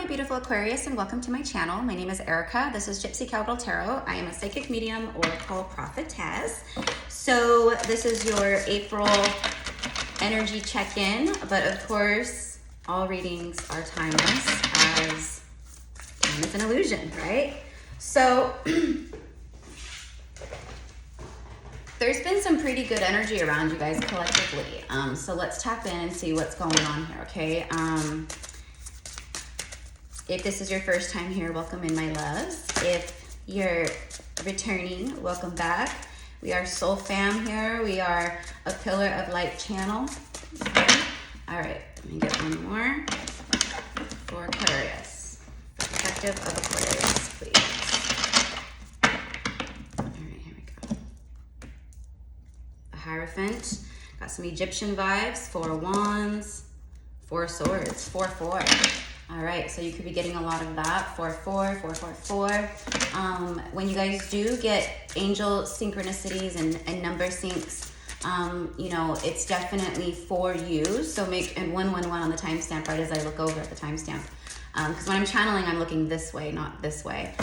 my beautiful Aquarius, and welcome to my channel. My name is Erica. This is Gypsy Cowbell Tarot. I am a psychic medium, oracle prophetess. So this is your April energy check-in, but of course, all readings are timeless, as time is an illusion, right? So there's been some pretty good energy around you guys collectively. So let's tap in and see what's going on here, okay? If this is your first time here, welcome in, my loves. If you're returning, welcome back. We are Soul Fam here. We are a Pillar of Light channel. Okay. All right, let me get one more for Aquarius. Protective of Aquarius, please. All right, here we go. A Hierophant. Got some Egyptian vibes. 4 Wands, 4 Swords, 4-4. All right, so you could be getting a lot of that. 4-4, 4-4-4. When you guys do get angel synchronicities and number syncs, you know, it's definitely for you. So make, and 111 on the timestamp right as I look over at the timestamp. Because when I'm channeling, I'm looking this way, not this way.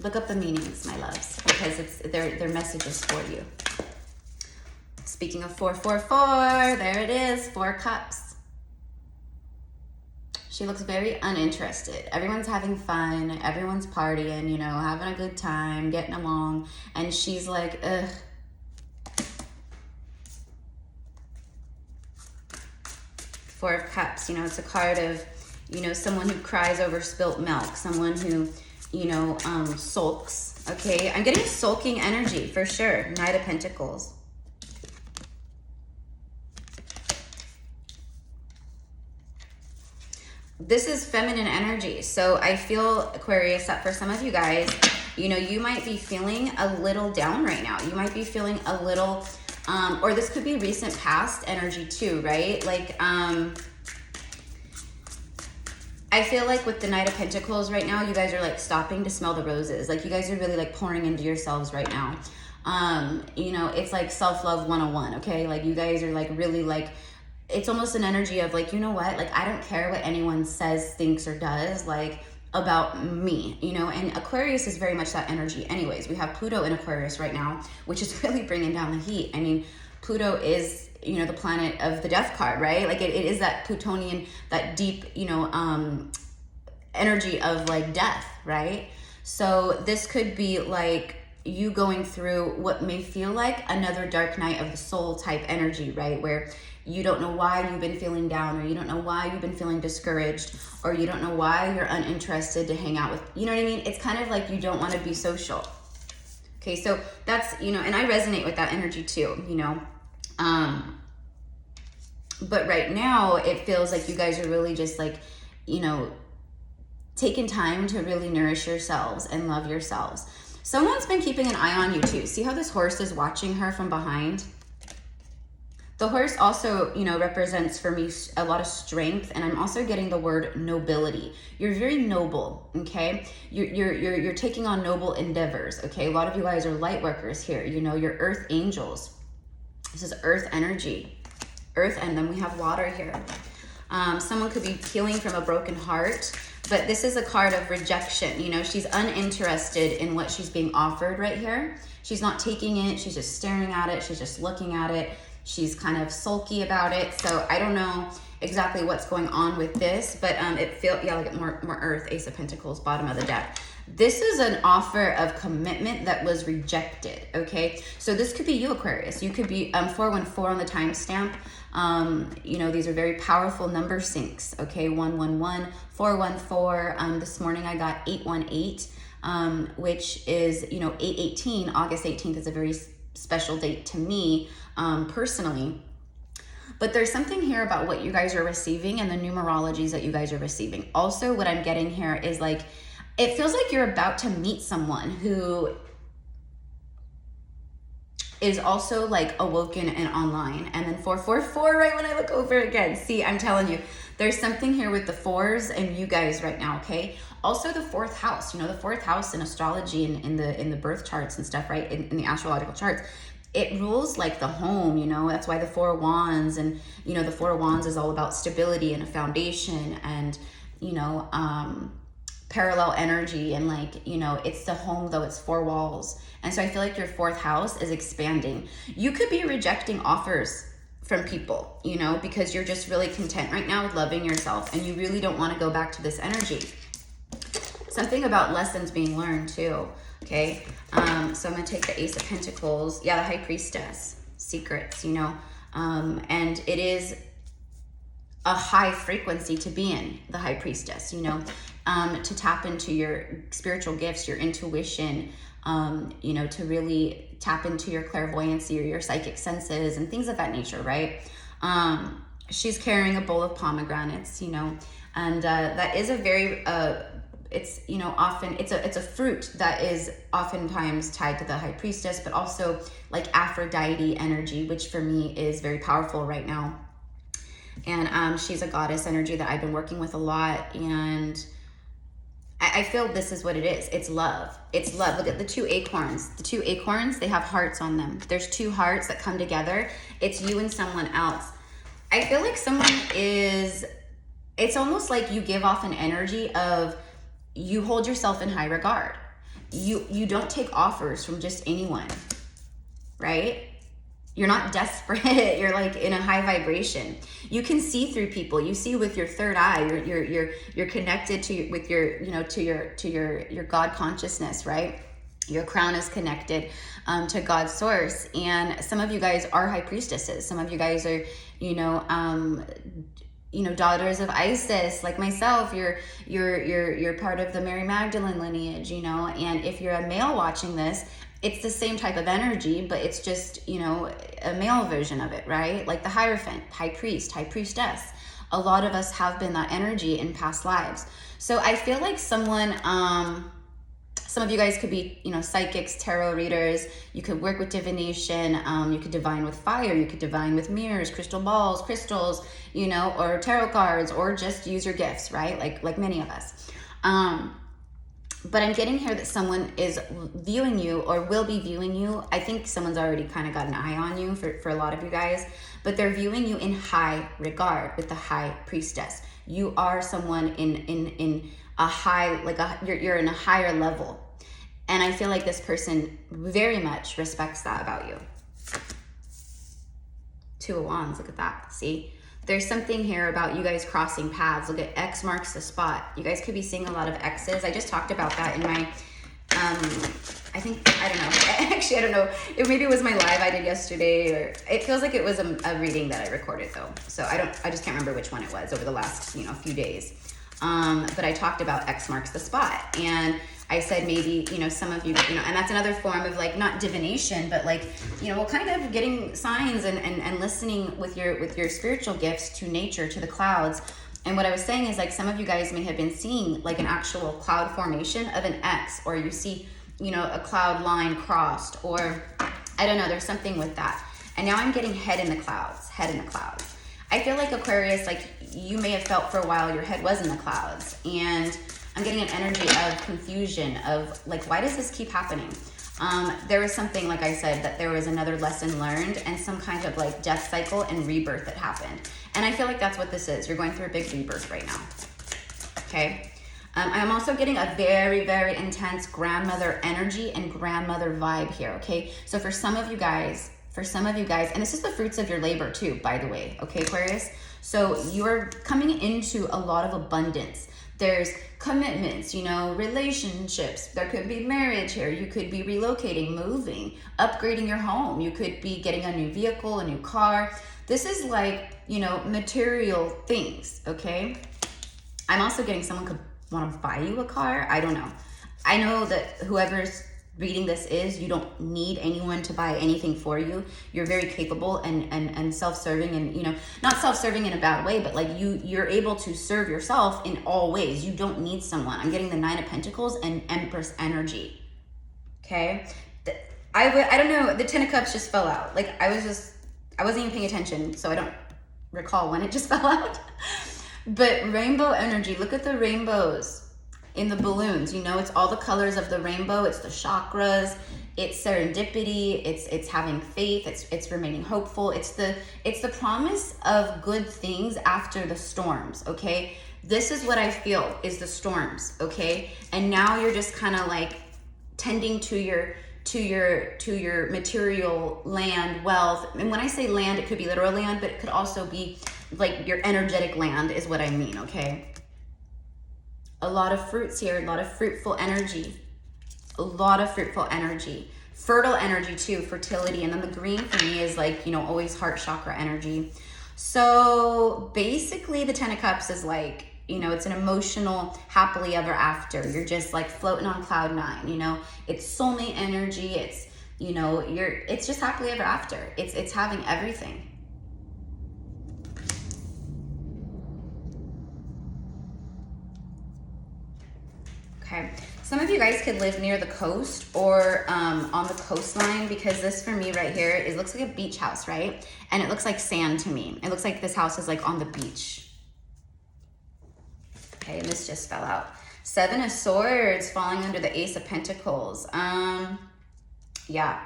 Look up the meanings, my loves, because they're messages for you. Speaking of 4-4-4, there it is, 4 Cups. She looks very uninterested. Everyone's having fun. Everyone's partying, you know, having a good time, getting along. And she's like, ugh. 4 of Cups, you know, it's a card of, you know, someone who cries over spilt milk. Someone who, you know, sulks, okay? I'm getting sulking energy for sure. Knight of Pentacles. This is feminine energy. So I feel, Aquarius, that for some of you guys, you know, you might be feeling a little down right now. You might be feeling a little, or this could be recent past energy too, right? Like, I feel like with the Knight of Pentacles right now, you guys are like stopping to smell the roses. Like you guys are really like pouring into yourselves right now. You know, it's like self-love 101, okay? Like you guys are like really like, it's almost an energy of like, you know what? Like, I don't care what anyone says, thinks, or does, like, about me, you know? And Aquarius is very much that energy anyways. We have Pluto in Aquarius right now, which is really bringing down the heat. I mean, Pluto is, you know, the planet of the death card, right? Like, it is that Plutonian, that deep, you know, energy of, like, death, right? So this could be, like, you going through what may feel like another dark night of the soul type energy, right? Where you don't know why you've been feeling down, or you don't know why you've been feeling discouraged, or you don't know why you're uninterested to hang out with, you know what I mean? It's kind of like you don't want to be social. Okay, so that's, you know, and I resonate with that energy too, you know. But right now it feels like you guys are really just like, you know, taking time to really nourish yourselves and love yourselves. Someone's been keeping an eye on you too. See how this horse is watching her from behind? The horse also, you know, represents for me a lot of strength, and I'm also getting the word nobility. You're very noble, okay? You're taking on noble endeavors, okay? A lot of you guys are light workers here. You know, you're earth angels. This is earth energy. Earth, and then we have water here. Someone could be healing from a broken heart, but this is a card of rejection. You know, she's uninterested in what she's being offered right here. She's not taking it. She's just staring at it. She's just looking at it. She's kind of sulky about it. So I don't know exactly what's going on with this, but it feels, yeah, like more earth, Ace of Pentacles, bottom of the deck. This is an offer of commitment that was rejected, okay? So this could be you, Aquarius. You could be 414 on the timestamp. You know, these are very powerful number syncs, okay? 111, 414. This morning I got 818, which is, you know, 818. August 18th is a very special date to me, personally. But there's something here about what you guys are receiving and the numerologies that you guys are receiving. Also, what I'm getting here is like, it feels like you're about to meet someone who is also like awoken and online. And then 444 right when I look over again. See, I'm telling you, there's something here with the 4s and you guys right now, okay? Also the 4th house, you know, the 4th house in astrology and in the birth charts and stuff, right? In the astrological charts, it rules like the home, you know. That's why the Four of Wands, and you know, the Four of Wands is all about stability and a foundation, and you know, parallel energy, and like, you know, it's the home though, it's four walls. And so I feel like your fourth house is expanding. You could be rejecting offers from people, you know, because you're just really content right now with loving yourself, and you really don't want to go back to this energy. Something about lessons being learned too. Okay, so I'm gonna take the Ace of Pentacles. Yeah, the High Priestess, secrets, you know, and it is a high frequency to be in, the High Priestess, you know, to tap into your spiritual gifts, your intuition, you know, to really tap into your clairvoyancy or your psychic senses and things of that nature, right? She's carrying a bowl of pomegranates, you know, and that is a very it's, you know, often it's a fruit that is oftentimes tied to the High Priestess, but also like Aphrodite energy, which for me is very powerful right now. And she's a goddess energy that I've been working with a lot, and I feel this is what it is. It's love. It's love. Look at the two acorns. The two acorns, they have hearts on them. There's two hearts that come together. It's you and someone else. I feel like someone is, it's almost like you give off an energy of, you hold yourself in high regard. You don't take offers from just anyone, right? You're not desperate. You're like in a high vibration. You can see through people. You see with your third eye. You're connected to with your, you know, to your God consciousness, right? Your crown is connected to God's source. And some of you guys are High Priestesses. Some of you guys are, you know, daughters of Isis, like myself. You're part of the Mary Magdalene lineage, you know. And if you're a male watching this, it's the same type of energy, but it's just, you know, a male version of it, right? Like the Hierophant, High Priest, High Priestess. A lot of us have been that energy in past lives. So I feel like someone, some of you guys could be, you know, psychics, tarot readers. You could work with divination. You could divine with fire. You could divine with mirrors, crystal balls, crystals, you know, or tarot cards, or just use your gifts, right? Like many of us. But I'm getting here that someone is viewing you or will be viewing you. I think someone's already kind of got an eye on you for a lot of you guys, but they're viewing you in high regard with the High Priestess. You are someone in a high, like you're in a higher level. And I feel like this person very much respects that about you. Two of Wands, look at that, see? There's something here about you guys crossing paths. Look at X marks the spot. You guys could be seeing a lot of X's. I just talked about that in my, I don't know. Actually, I don't know. Maybe it was my live I did yesterday, or it feels like it was a reading that I recorded though. So I just can't remember which one it was over the last, you know, few days. But I talked about X marks the spot, and I said maybe, you know, some of you, you know, and that's another form of like, not divination, but like, you know, kind of getting signs and listening with your spiritual gifts to nature, to the clouds. And what I was saying is like, some of you guys may have been seeing like an actual cloud formation of an X, or you see, you know, a cloud line crossed, or I don't know, there's something with that. And now I'm getting head in the clouds. I feel like Aquarius, like you may have felt for a while your head was in the clouds, and I'm getting an energy of confusion of like, why does this keep happening? There was something, like I said, that there was another lesson learned and some kind of like death cycle and rebirth that happened. And I feel like that's what this is. You're going through a big rebirth right now. Okay. I'm also getting a very, very intense grandmother energy and grandmother vibe here. Okay. So for some of you guys, and this is the fruits of your labor too, by the way. Okay, Aquarius. So you're coming into a lot of abundance. There's commitments, you know, relationships. There could be marriage here. You could be relocating, moving, upgrading your home. You could be getting a new vehicle, a new car. This is like, you know, material things, okay? I'm also getting someone could want to buy you a car. I don't know. I know that whoever's reading this is, you don't need anyone to buy anything for you. You're very capable and self-serving, and, you know, not self-serving in a bad way, but like you're able to serve yourself in all ways. You don't need someone. I'm getting the Nine of Pentacles and Empress energy. Okay. I don't know. The Ten of Cups just fell out. Like I wasn't even paying attention. So I don't recall when it just fell out, but rainbow energy. Look at the rainbows. in the balloons, you know, it's all the colors of the rainbow. It's the chakras, it's serendipity, it's having faith, it's remaining hopeful. It's the promise of good things after the storms, okay? This is what I feel is the storms, okay? And now you're just kind of like tending to your material land, wealth. And when I say land, it could be literal land, but it could also be like your energetic land is what I mean, okay? A lot of fruits here, a lot of fruitful energy, a lot of fruitful energy, fertile energy too, fertility. And then the green for me is like, you know, always heart chakra energy. So basically the 10 of Cups is like, you know, it's an emotional happily ever after. You're just like floating on cloud 9, you know, it's soulmate energy. It's, you know, it's just happily ever after. It's having everything. Okay, some of you guys could live near the coast or on the coastline, because this for me right here, it looks like a beach house, right? And it looks like sand to me. It looks like this house is like on the beach. Okay, and this just fell out. 7 of Swords falling under the Ace of Pentacles. Yeah.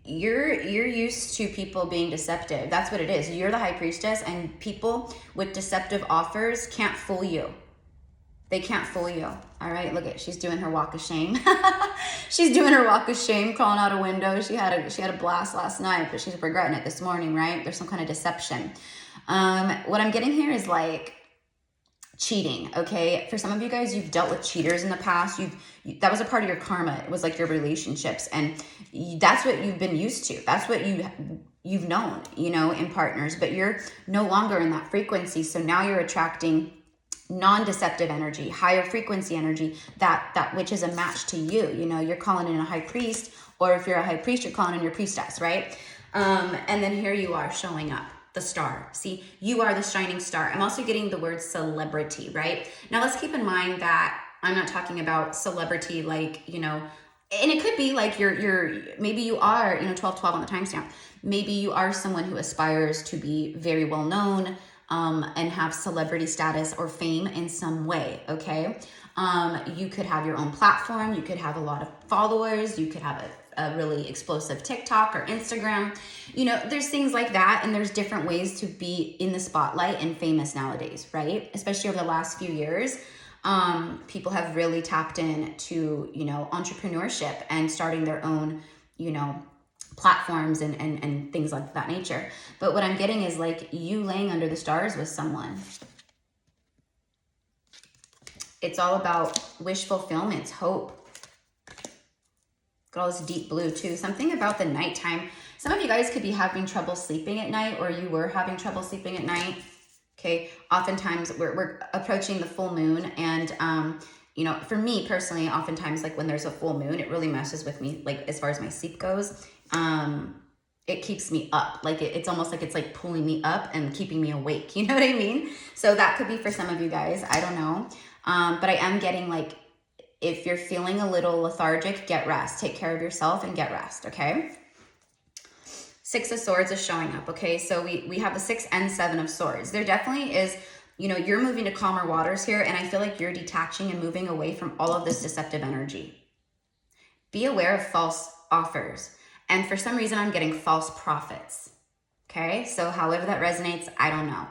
You're used to people being deceptive. That's what it is. You're the High Priestess, and people with deceptive offers can't fool you. They can't fool you. All right, look at, she's doing her walk of shame. She's doing her walk of shame, crawling out a window. She had a blast last night, but she's regretting it this morning, right? There's some kind of deception. What I'm getting here is like cheating, okay? For some of you guys, you've dealt with cheaters in the past. That was a part of your karma. It was like your relationships, and that's what you've been used to. That's what you've known, you know, in partners, but you're no longer in that frequency. So now you're attracting non-deceptive energy, higher frequency energy, that which is a match to you. You know, you're calling in a high priest, or if you're a high priest, you're calling in your priestess, right? And then here you are showing up, the star. See, you are the shining star. I'm also getting the word celebrity, right? Now let's keep in mind that I'm not talking about celebrity like, you know, and it could be like maybe you are, you know, 12/12 on the timestamp. Maybe you are someone who aspires to be very well known, and have celebrity status or fame in some way, okay? You could have your own platform. You could have a lot of followers. You could have a really explosive TikTok or Instagram. You know, there's things like that, and there's different ways to be in the spotlight and famous nowadays, right? Especially over the last few years, people have really tapped into, you know, entrepreneurship and starting their own, you know, platforms and things like that nature. But what I'm getting is like you laying under the stars with someone. It's all about wish fulfillment, hope. Got all this deep blue too. Something about the nighttime. Some of you guys could be having trouble sleeping at night, or you were having trouble sleeping at night. Okay, oftentimes we're approaching the full moon, and you know, for me personally, oftentimes like when there's a full moon, it really messes with me, like as far as my sleep goes. It keeps me up. Like it's almost like it's like pulling me up and keeping me awake. You know what I mean? So that could be for some of you guys. I don't know. But I am getting like, if you're feeling a little lethargic, get rest. Take care of yourself and get rest, okay? 6 of Swords is showing up, okay? So we have the 6 and 7 of Swords. There definitely is, you know, you're moving to calmer waters here, and I feel like you're detaching and moving away from all of this deceptive energy. Be aware of false offers. And for some reason, I'm getting false prophets, okay? So however that resonates, I don't know.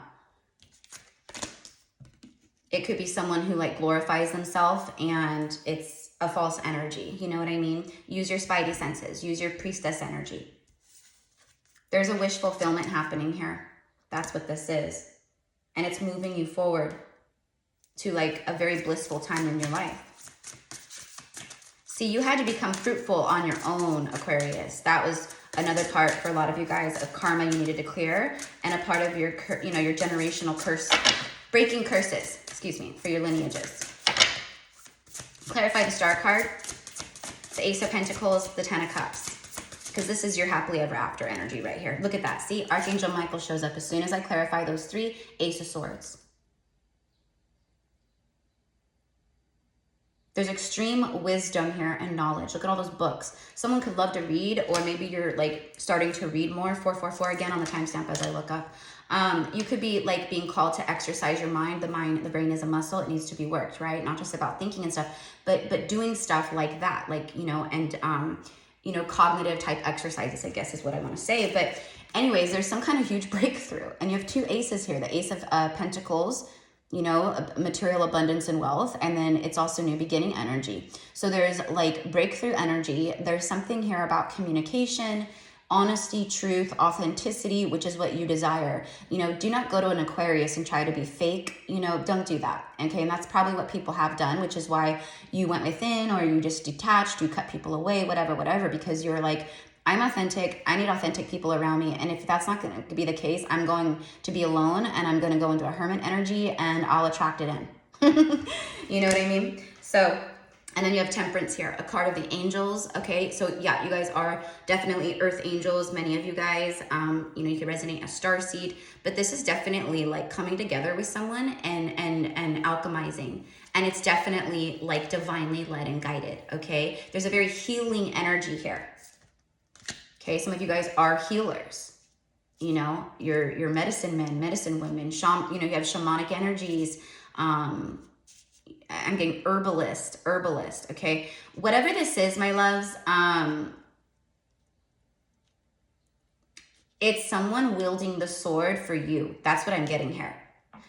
It could be someone who like glorifies themselves, and it's a false energy. You know what I mean? Use your spidey senses. Use your priestess energy. There's a wish fulfillment happening here. That's what this is. And it's moving you forward to like a very blissful time in your life. See, you had to become fruitful on your own, Aquarius. That was another part for a lot of you guys of karma you needed to clear, and a part of your, you know, your generational curse, breaking curses, excuse me, for your lineages. Clarify the star card, the Ace of Pentacles, the 10 of Cups, because this is your happily ever after energy right here. Look at that. See, Archangel Michael shows up as soon as I clarify those 3, Ace of Swords. There's extreme wisdom here and knowledge. Look at all those books. Someone could love to read, or maybe you're like starting to read more. 444 again on the timestamp as I look up. You could be like being called to exercise your mind. The brain is a muscle. It needs to be worked, right? Not just about thinking and stuff, but doing stuff like that, like, you know, and, you know, cognitive type exercises, I guess is what I want to say. But anyways, there's some kind of huge breakthrough. And you have two aces here, the Ace of Pentacles, you know, material abundance and wealth. And then it's also new beginning energy. So there's like breakthrough energy. There's something here about communication, honesty, truth, authenticity, which is what you desire. You know, do not go to an Aquarius and try to be fake. You know, don't do that. Okay. And that's probably what people have done, which is why you went within, or you just detached, you cut people away, whatever, because you're like, I'm authentic. I need authentic people around me. And if that's not going to be the case, I'm going to be alone, and I'm going to go into a hermit energy, and I'll attract it in. You know what I mean? So, and then you have Temperance here, a card of the angels. Okay. So yeah, you guys are definitely earth angels. Many of you guys, you know, you can resonate as starseed, but this is definitely like coming together with someone and alchemizing. And it's definitely like divinely led and guided. Okay. There's a very healing energy here. Okay, some of you guys are healers. You know, you're medicine men, medicine women, you know, you have shamanic energies. I'm getting herbalist, okay? Whatever this is, my loves, it's someone wielding the sword for you. That's what I'm getting here.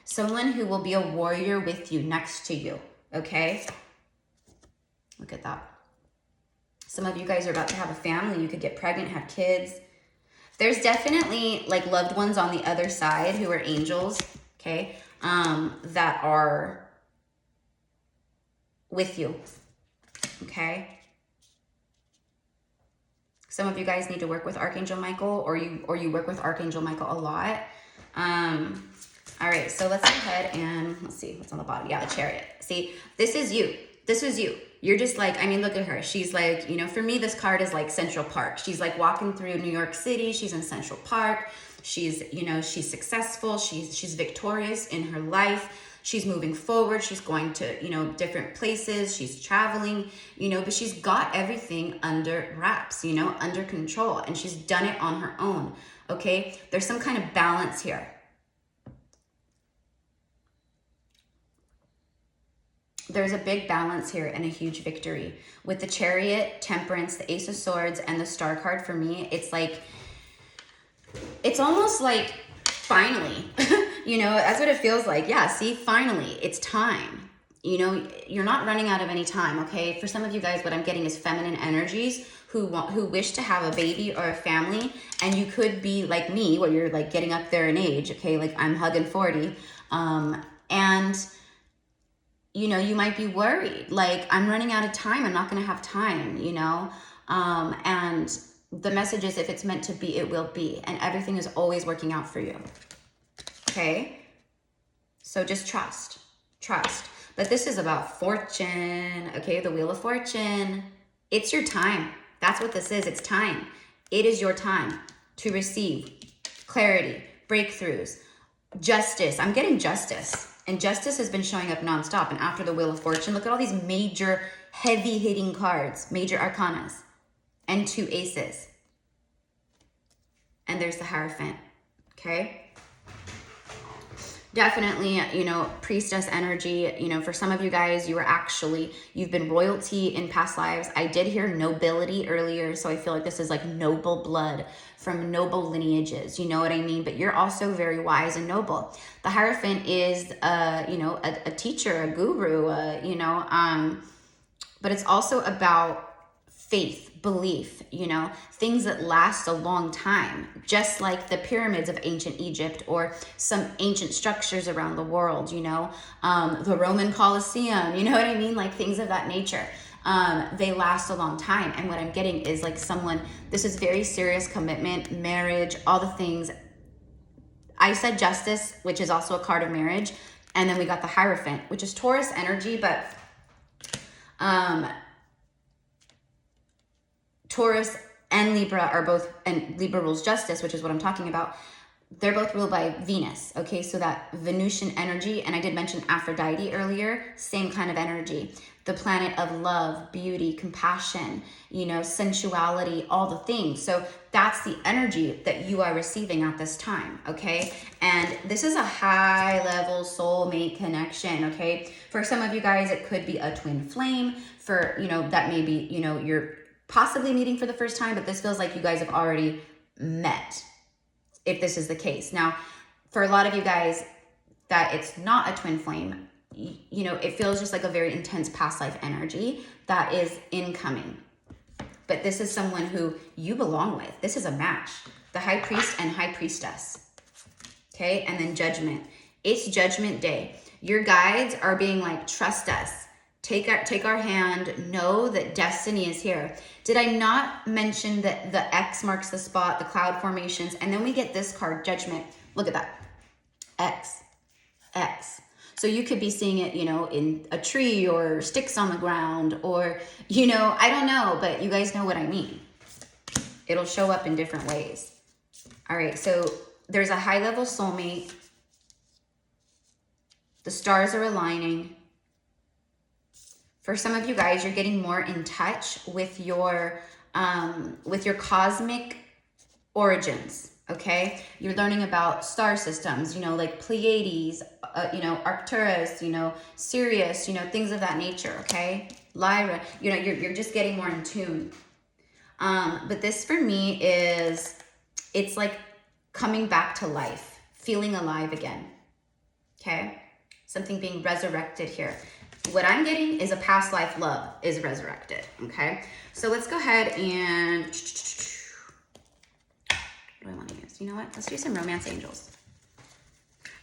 Someone who will be a warrior with you, next to you, okay? Look at that. Some of you guys are about to have a family. You could get pregnant, have kids. There's definitely like loved ones on the other side who are angels, okay, that are with you, okay? Some of you guys need to work with Archangel Michael, or you work with Archangel Michael a lot. All right, so let's go ahead and let's see what's on the bottom. Yeah, the Chariot. See, this is you. This is you. You're just like, I mean, look at her. She's like, you know, for me, this card is like Central Park. She's like walking through New York City. She's in Central Park. She's, you know, she's successful. She's victorious in her life. She's moving forward. She's going to, you know, different places. She's traveling, you know, but she's got everything under wraps, you know, under control. And she's done it on her own. Okay. There's some kind of balance here. There's a big balance here and a huge victory. With the Chariot, Temperance, the Ace of Swords, and the Star card for me, it's like, it's almost like, finally, you know, that's what it feels like. Yeah, see, finally, it's time. You know, you're not running out of any time, okay? For some of you guys, what I'm getting is feminine energies who wish to have a baby or a family, and you could be like me, where you're like getting up there in age, okay? Like I'm hugging 40, and you know, you might be worried, like, I'm running out of time. I'm not going to have time, you know? And the message is, if it's meant to be, it will be. And everything is always working out for you. Okay? So just trust. But this is about fortune. Okay? The Wheel of Fortune. It's your time. That's what this is. It's time. It is your time to receive clarity, breakthroughs, justice. I'm getting justice. And justice has been showing up nonstop. And after the Wheel of Fortune, look at all these major, heavy-hitting cards, major arcanas, and 2 aces. And there's the Hierophant, okay? Definitely, you know, priestess energy. You know, for some of you guys, you've been royalty in past lives. I did hear nobility earlier, so I feel like this is like noble blood from noble lineages. You know what I mean? But you're also very wise and noble. The Hierophant is, you know, a teacher, a guru, you know, but it's also about faith, belief, you know, things that last a long time, just like the pyramids of ancient Egypt or some ancient structures around the world, you know, the Roman Colosseum, you know what I mean? Like things of that nature. They last a long time. And what I'm getting is like this is very serious commitment, marriage, all the things. I said justice, which is also a card of marriage. And then we got the Hierophant, which is Taurus energy, but, Taurus and Libra are both, and Libra rules justice, which is what I'm talking about. They're both ruled by Venus, okay? So that Venusian energy, and I did mention Aphrodite earlier, same kind of energy. the planet of love, beauty, compassion, you know, sensuality, all the things. So that's the energy that you are receiving at this time, okay? And this is a high level soulmate connection, okay? For some of you guys, it could be a twin flame. For, you know, that may be, you know, you're possibly meeting for the first time, but this feels like you guys have already met, if this is the case. Now, for a lot of you guys that it's not a twin flame, you know, it feels just like a very intense past life energy that is incoming. But this is someone who you belong with. This is a match. The High Priest and High Priestess. Okay, and then Judgment. It's Judgment Day. Your guides are being like, trust us. Take our hand. Know that destiny is here. Did I not mention that the X marks the spot, the cloud formations, and then we get this card, Judgment. Look at that. X. X. So you could be seeing it, you know, in a tree or sticks on the ground or, you know, I don't know, but you guys know what I mean. It'll show up in different ways. All right, so there's a high level soulmate. The stars are aligning. For some of you guys, you're getting more in touch with your cosmic origins. Okay, you're learning about star systems, you know, like Pleiades, you know, Arcturus, you know, Sirius, you know, things of that nature. Okay, Lyra, you know, you're just getting more in tune. But this for me is, it's like coming back to life, feeling alive again. Okay, something being resurrected here. What I'm getting is a past life love is resurrected. Okay, so let's go ahead and. What do I want to use? You know what? Let's do some Romance Angels.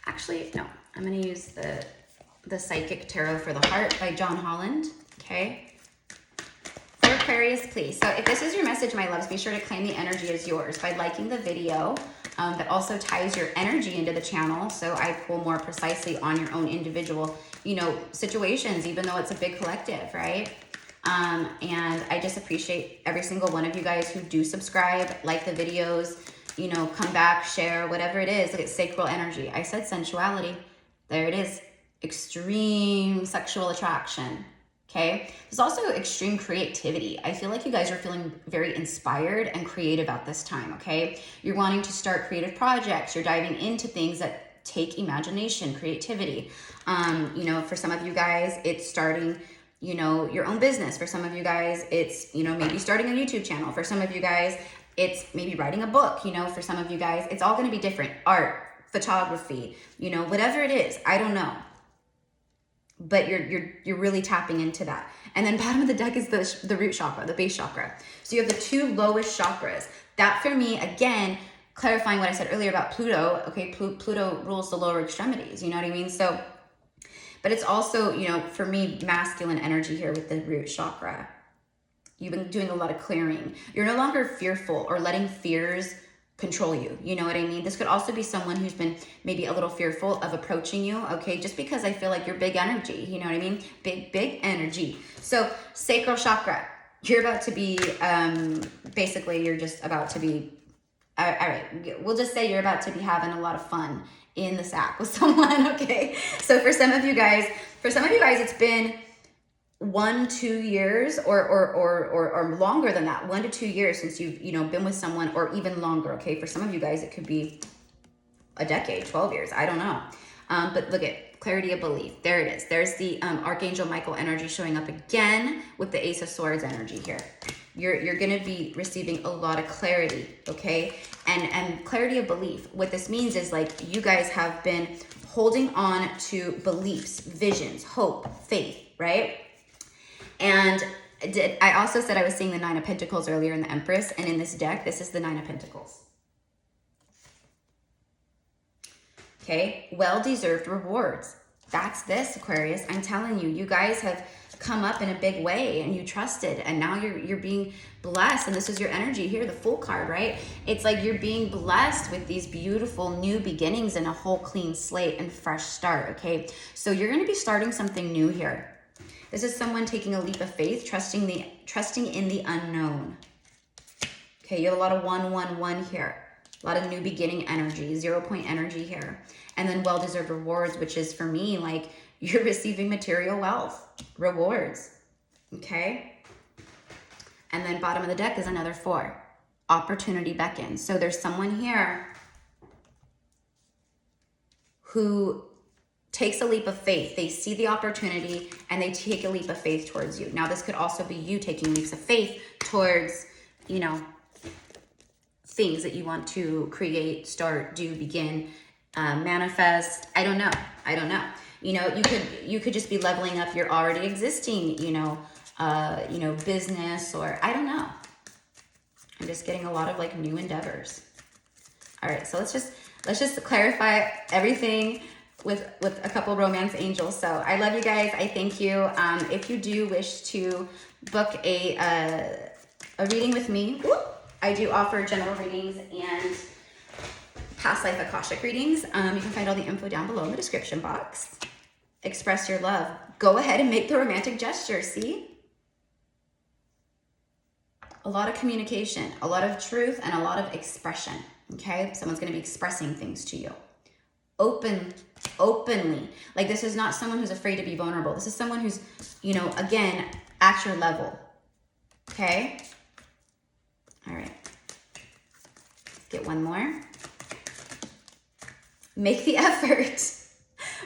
Actually, no. I'm going to use the Psychic Tarot for the Heart by John Holland. Okay. For Aquarius, please. So if this is your message, my loves, be sure to claim the energy as yours by liking the video. That also ties your energy into the channel. So I pull more precisely on your own individual, you know, situations, even though it's a big collective, right? And I just appreciate every single one of you guys who do subscribe, like the videos, you know, come back, share, whatever it is. Look at sacral energy. I said sensuality. There it is. Extreme sexual attraction. Okay. There's also extreme creativity. I feel like you guys are feeling very inspired and creative at this time. Okay. You're wanting to start creative projects. You're diving into things that take imagination, creativity. You know, for some of you guys, it's starting, you know, your own business. For some of you guys, it's, you know, maybe starting a YouTube channel. For some of you guys, it's maybe writing a book. You know, for some of you guys, it's all going to be different. Art, photography, you know, whatever it is, I don't know. But you're really tapping into that. And then bottom of the deck is the root chakra, the base chakra. So you have the two lowest chakras. That for me, again, clarifying what I said earlier about Pluto. Okay, Pluto rules the lower extremities. You know what I mean? So, but it's also, you know, for me, masculine energy here with the root chakra. You've been doing a lot of clearing. You're no longer fearful or letting fears control you. You know what I mean? This could also be someone who's been maybe a little fearful of approaching you. Okay, just because I feel like you're big energy. You know what I mean? Big energy. So sacral chakra. You're about to be, basically, you're just about to be, all right, we'll just say you're about to be having a lot of fun in the sack with someone. Okay, so for some of you guys, it's been 1-2 years or longer than that, 1 to 2 years since you've, you know, been with someone, or even longer. Okay, for some of you guys, it could be a decade, 12 years, I don't know. But look at clarity of belief. There it is. There's the Archangel Michael energy showing up again with the Ace of Swords energy here. You're going to be receiving a lot of clarity, okay? And clarity of belief. What this means is, like, you guys have been holding on to beliefs, visions, hope, faith, right? And I also said I was seeing the Nine of Pentacles earlier in the Empress, and in this deck, this is the Nine of Pentacles. Okay, well-deserved rewards. That's this, Aquarius. I'm telling you, you guys have come up in a big way, and you trusted, and now you're being blessed. And this is your energy here, the Fool card, right? It's like you're being blessed with these beautiful new beginnings and a whole clean slate and fresh start. Okay, so you're going to be starting something new here. This is someone taking a leap of faith, trusting in the unknown. Okay, you have a lot of 1-1-1 here. A lot of new beginning energy, 0 point energy here. And then well-deserved rewards, which is for me, like, You're receiving material wealth, rewards, okay? And then bottom of the deck is another 4. Opportunity beckons. So there's someone here who takes a leap of faith. They see the opportunity and they take a leap of faith towards you. Now, this could also be you taking leaps of faith towards, you know, things that you want to create, start, do, begin, manifest. I don't know. You know, you could just be leveling up your already existing, you know, business, or I don't know. I'm just getting a lot of like new endeavors. All right, so let's just clarify everything with a couple romance angels. So I love you guys. I thank you. If you do wish to book a reading with me, I do offer general readings and past life Akashic readings. You can find all the info down below in the description box. Express your love. Go ahead and make the romantic gesture. See? A lot of communication, a lot of truth, and a lot of expression. Okay? Someone's going to be expressing things to you. Openly. Like, this is not someone who's afraid to be vulnerable. This is someone who's, you know, again, at your level. Okay? All right. Let's get one more. Make the effort.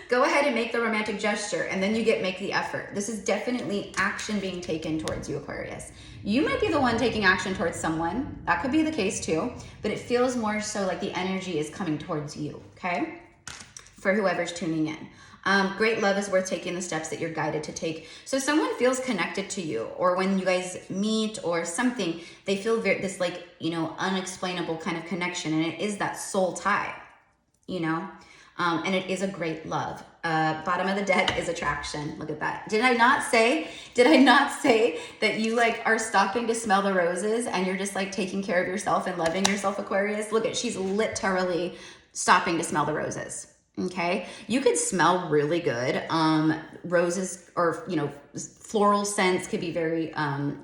Go ahead and make the romantic gesture, and then you get make the effort. This is definitely action being taken towards you, Aquarius. You might be the one taking action towards someone. That could be the case too, but it feels more so like the energy is coming towards you, okay? For whoever's tuning in. Great love is worth taking the steps that you're guided to take. So someone feels connected to you, or when you guys meet or something, they feel this like, you know, unexplainable kind of connection, and it is that soul tie, you know? And it is a great love. Bottom of the deck is attraction. Look at that. Did I not say that you like are stopping to smell the roses and you're just like taking care of yourself and loving yourself, Aquarius? Look at, she's literally stopping to smell the roses. Okay. You could smell really good. Roses, or, you know, floral scents could be very,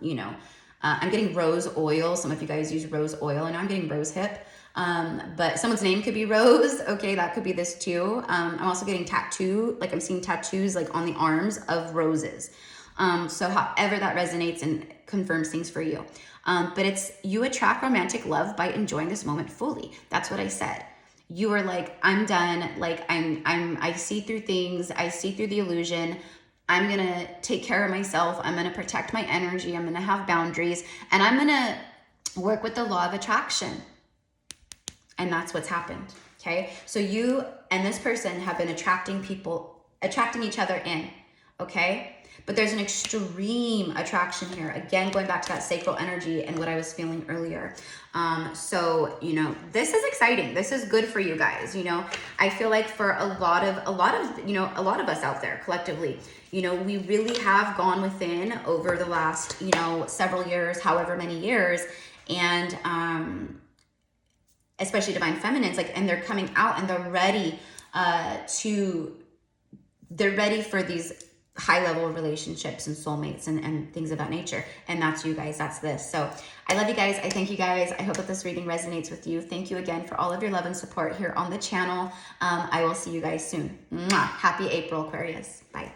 you know, I'm getting rose oil. Some of you guys use rose oil, and I'm getting rose hip. But someone's name could be Rose. Okay, that could be this too. I'm also getting tattoo, like I'm seeing tattoos like on the arms of roses. So however that resonates and confirms things for you. But it's, you attract romantic love by enjoying this moment fully. That's what I said. You are like, I'm done. Like I see through things. I see through the illusion. I'm going to take care of myself. I'm going to protect my energy. I'm going to have boundaries, and I'm going to work with the law of attraction. And that's what's happened, okay? So you and this person have been attracting each other in, okay? But there's an extreme attraction here. Again, going back to that sacral energy and what I was feeling earlier. So, you know, this is exciting. This is good for you guys. You know, I feel like for a lot of us out there collectively, you know, we really have gone within over the last, you know, several years, however many years, and, especially divine feminines, like, and they're coming out and they're ready for these high level relationships and soulmates and things of that nature. And that's you guys, that's this. So I love you guys. I thank you guys. I hope that this reading resonates with you. Thank you again for all of your love and support here on the channel. I will see you guys soon. Mwah. Happy April, Aquarius. Bye.